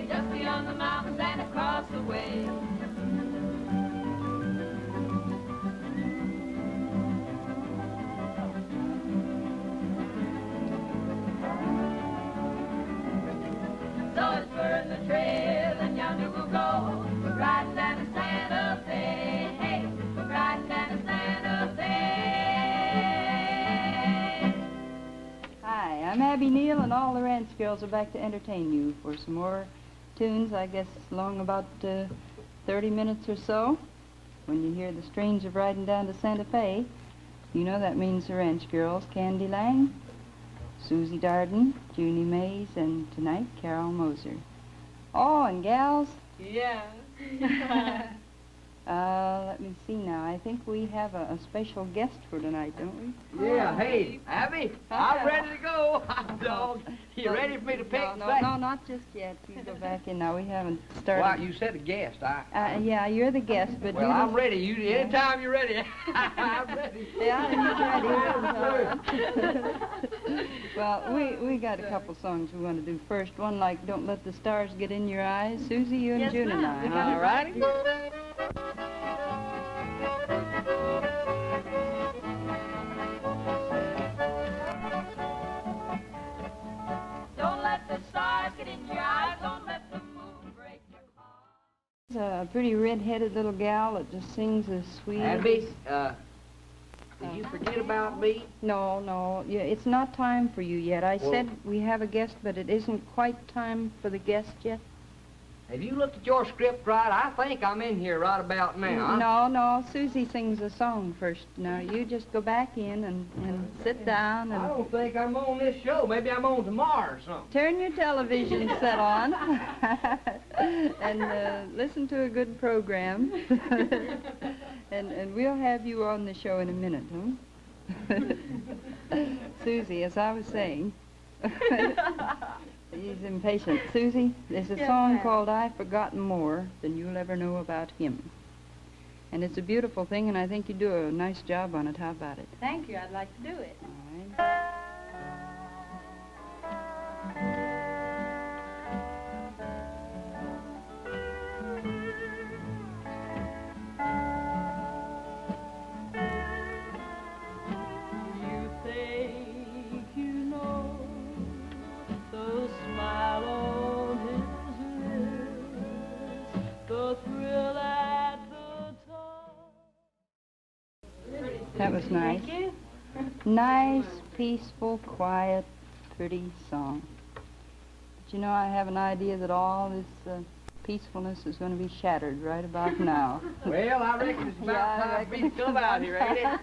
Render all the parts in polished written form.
just beyond the mountains and across the way. So it's burn the trail and yonder we'll go. We're riding down to Santa Fe. Hey, we're riding down to Santa Fe. Hi, I'm Abbie Neal, and all the ranch girls are back to entertain you for some more tunes, I guess, long about 30 minutes or so. When you hear the strains of riding down to Santa Fe, you know that means the ranch girls, Candy Lang, Susie Darden, Junie Mays, and tonight, Carol Moser. Oh, and gals? Yeah. Let me see now. I think we have a special guest for tonight, don't we? Yeah, hey, Abbie, I'm ready to go. Hot dog. You ready for me to pick? No, not just yet. You go back in now. We haven't started. Well, you said a guest. Yeah, you're the guest, but well, I'm ready. Anytime you're ready. I'm ready. Yeah, he's ready. Well, we got a couple songs we want to do first. One like "Don't Let the Stars Get in Your Eyes." Susie, you and Yes, June and ma'am. I. All righty. Don't let the stars get in your eyes. Don't let the moon break your heart. It's a pretty red-headed little gal that just sings as sweet. Abbie, did you forget about me? No. Yeah, it's not time for you yet. I Well- said we have a guest, but it isn't quite time for the guest yet. Have you looked at your script right? I think I'm in here right about now. No. Susie sings a song first. Now, you just go back in and sit down I and don't think I'm on this show. Maybe I'm on tomorrow or something. turn your television set on and listen to a good program. and we'll have you on the show in a minute, huh? Susie, as I was saying, he's impatient. Susie, there's a song called "I've Forgotten More Than You'll Ever Know About Him." And it's a beautiful thing, and I think you do a nice job on it. How about it? Thank you. I'd like to do it. All right. You think you know the smile on his lips, the thrill at the top. That was nice. Thank you. Nice, peaceful, quiet, pretty song. But you know, I have an idea that all this peacefulness is going to be shattered right about now. Well, I reckon it's about Yeah, I time for me to reckon come it's out here, ain't it?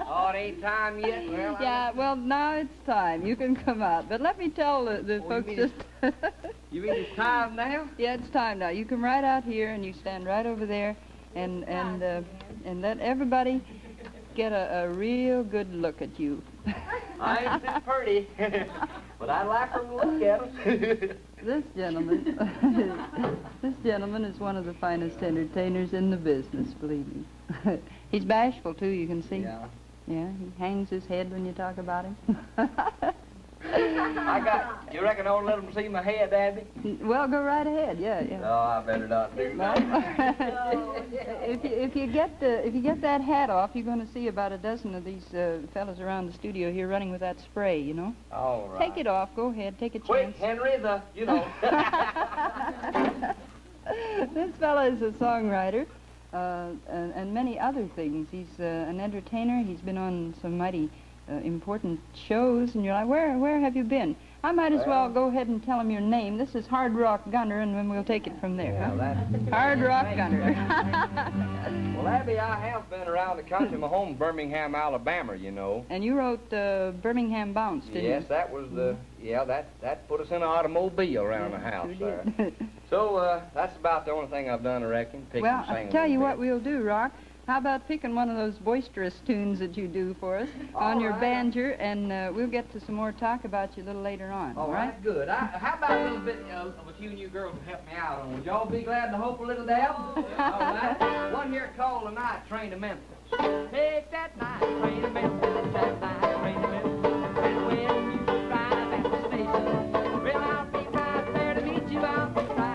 Oh, it ain't time yet. Well, Yeah, well, now it's time. You can come out. But let me tell the you folks mean just... You mean it's time now? Yeah, it's time now. You come right out here, and you stand right over there, and let everybody get a real good look at you. I ain't too pretty, but I'd like them to look at them. This gentleman is one of the finest entertainers in the business, believe me. He's bashful, too, you can see. Yeah. Yeah, he hangs his head when you talk about him. You reckon I ought to let them see my head, Abbie? Well, go right ahead, yeah. Oh, I better not do Well, that. if you get that hat off, you're going to see about a dozen of these fellas around the studio here running with that spray, you know. All right. Take it off. Go ahead. Take a Quick, chance. Henry, you know. This fella is a songwriter and many other things. He's an entertainer. He's been on some mighty important shows, and you're like, where have you been? I might as well go ahead and tell him your name. This is Hardrock Gunter, and then we'll take it from there. Yeah, Huh? that's... Hardrock Gunter. Well, Abbie, I have been around the country. My home, Birmingham, Alabama, you know. And you wrote Birmingham Bounce, didn't Yes, you? that was the... Yeah, that put us in an automobile around the house Sure there. did. So, that's about the only thing I've done, I reckon. Pick Well, and sing I'll a tell you little what bit. we'll do, Rock. How about picking one of those boisterous tunes that you do for us on All your right. banjo, and we'll get to some more talk about you a little later on. All right, good. How about a little bit of a few new girls to help me out on? Would y'all be glad to hope a little dab? All right. One here called The Night Train to Memphis. Take that night train to Memphis, that night train to Memphis. And when you arrive at the station, well, I'll be right there to meet you. I'll be right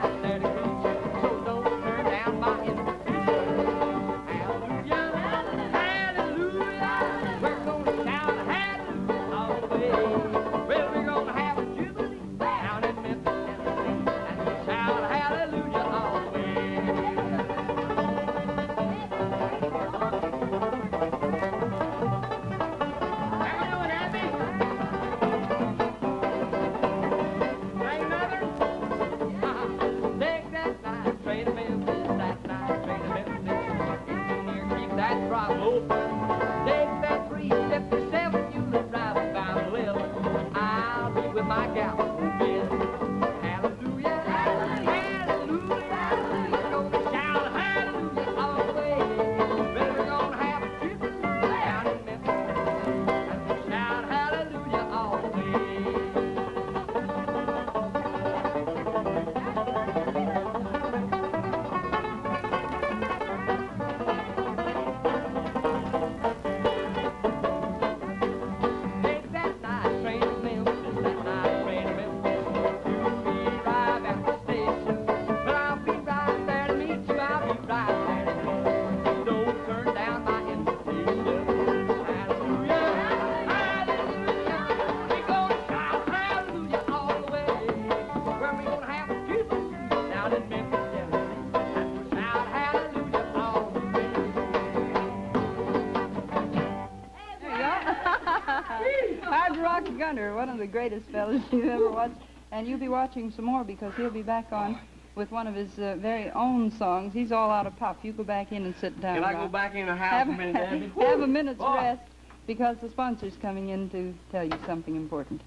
Gunter, one of the greatest fellas you've ever watched. And you'll be watching some more because he'll be back on with one of his very own songs. He's all out of pop. You go back in and sit down. Can I go back in the house a minute, Abbie? Have a minute's Boy. rest because the sponsor's coming in to tell you something important.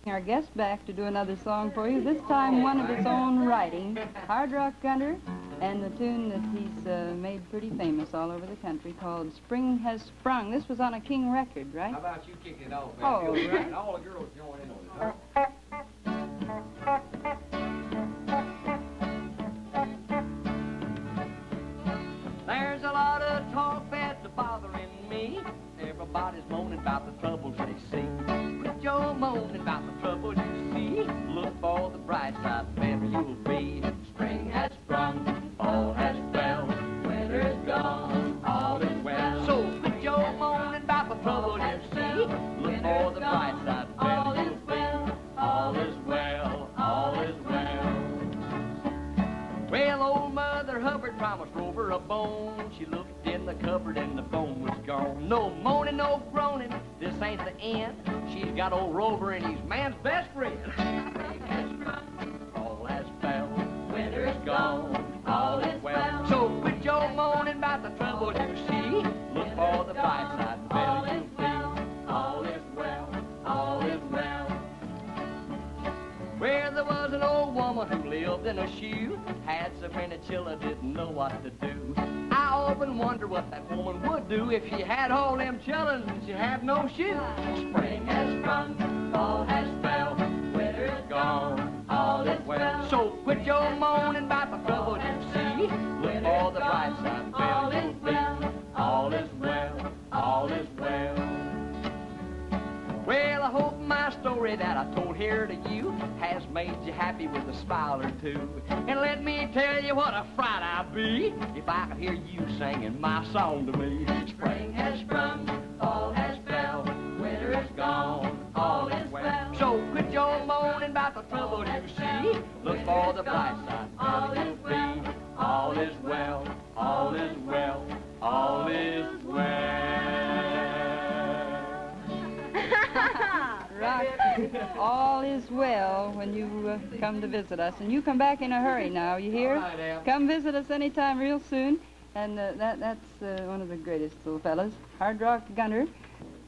Our guest back to do another song for you, this time one of his own writing, Hardrock Gunter, and the tune that he's made pretty famous all over the country called Spring Has Sprung. This was on a King record, right? How about you kicking it off, Oh, Abbie? right. All the girls join in on it. There's a lot of talk that's bothering me. Everybody's moaning about the troubles they see. Quit your moaning about the troubles you see. Look for the bright side, better you'll be. Spring has sprung, fall has fell, winter's gone, all is well. So quit your moaning about the troubles you see. Look for the bright side, better you'll be. All is well, all is well. Well, old Mother Hubbard promised Rover a bone. She looked in the cupboard and the bone was gone. No moaning, no groaning, this ain't the end. She's got old Rover and he's man's best friend. Spring has sprung, fall has fell, winter's gone, all is well. So quit your moaning about the trouble you see. Look for the bright side, better you'll be. All is well, all is well. Where there was an old woman who lived in a shoe, had so many children, didn't know what to do. I often wonder what that woman would do if she had all them children and she had no shoe. Spring has sprung, fall has fell, winter's gone, all is well. So quit your moaning about the trouble you see. Look for the bright side, better you'll be. All is well, all is well. Well, I hope my story that I told here to you has made you happy with a smile or two. And let me tell you what a fright I'd be if I could hear you singing my song to me. Spring has sprung, fall has fell, winter is gone, all is well. So quit your moaning about the trouble you see. Look for the bright side, all is well. All is well, all is well, all is well. Rock. All is well when you come to visit us. And you come back in a hurry now, you hear? All right, Al. Come visit us anytime real soon. And that's one of the greatest little fellas, Hardrock Gunter.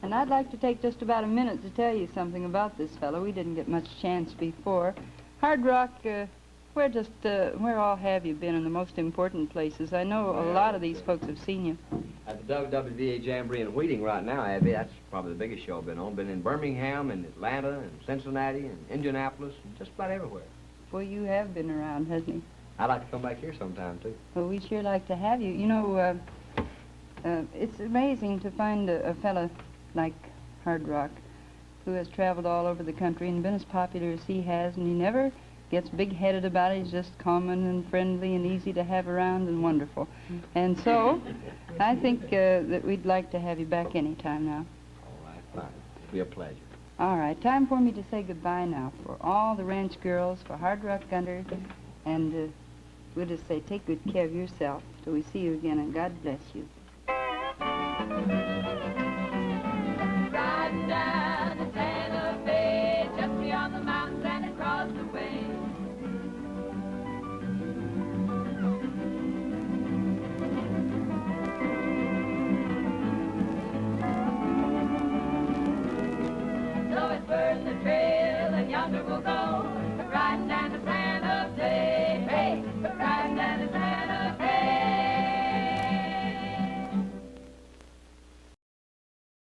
And I'd like to take just about a minute to tell you something about this fellow. We didn't get much chance before. Hardrock, where all have you been in the most important places? I know a lot of these folks have seen you. At the WWVA Jamboree in Wheating right now, Abbie, that's probably the biggest show I've been on. Been in Birmingham and Atlanta and Cincinnati and Indianapolis and just about everywhere. Well, you have been around, hasn't he? I'd like to come back here sometime, too. Well, we'd sure like to have you. You know, it's amazing to find a fella like Hardrock who has traveled all over the country and been as popular as he has, and he never gets big-headed about it. He's just common and friendly and easy to have around and wonderful. And so I think that we'd like to have you back anytime now. All right, fine. It'll be a pleasure. All right, time for me to say goodbye now for all the ranch girls, for Hardrock Gunter, and we'll just say take good care of yourself till we see you again, and God bless you.